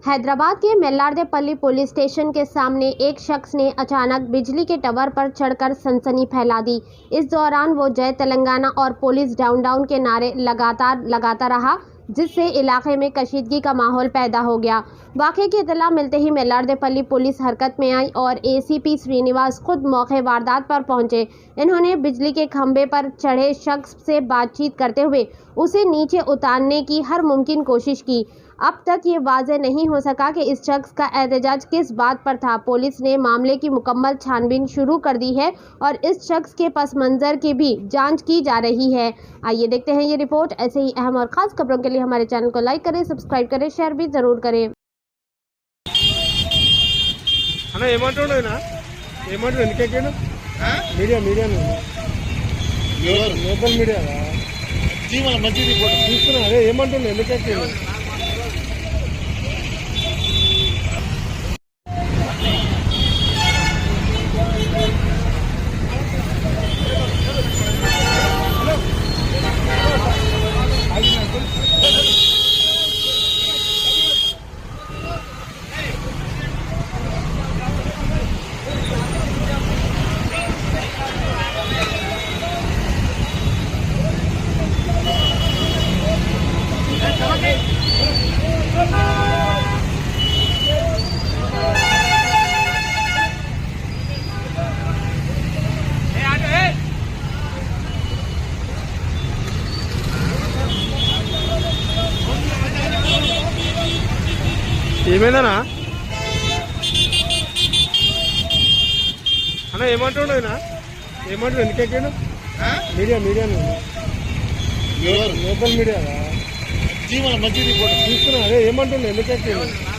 हैदराबाद के मेल्लारदेपल्ली police station के सामने एक शख्स ने अचानक बिजली के टावर पर चढ़कर सनसनी फैला दी। इस दौरान वो जय तेलंगाना और पुलिस डाउन डाउन के नारे लगाता रहा, जिससे इलाके में कशीदगी का माहौल पैदा हो गया। वाक़े की इत्तला मिलते ही मेल्लारदेपल्ली पुलिस हरकत में आई और एसीपी श्रीनिवास खुद मौके वारदात पर पहुंचे। इन्होंने बिजली के खंभे पर चढ़े शख्स से बातचीत करते हुए उसे नीचे उतारने की हर मुमकिन कोशिश की। अब तक ये वाज़ेह नहीं हो सका कि इस शख्स का एहतजाज किस बात पर था। पुलिस ने मामले की मुकम्मल छानबीन शुरू कर दी है और इस शख्स के पस मंज़र की भी जांच की जा रही है। आइए देखते हैं ये रिपोर्ट। ऐसे ही अहम और ख़ास खबरों के लिए हमारे चैनल को लाइक करें, सब्सक्राइब करें, शेयर भी ज़रूर करें। ఏమైందనా అన్న ఏమంటుండేనా ఏమంటాడు ఎందుకెక్కాడు మీడియా లోకల్ మీడియా మంచి రిపోర్ట్ చూస్తున్నా అదే ఏమంటుండే ఎందుకెక్కాడు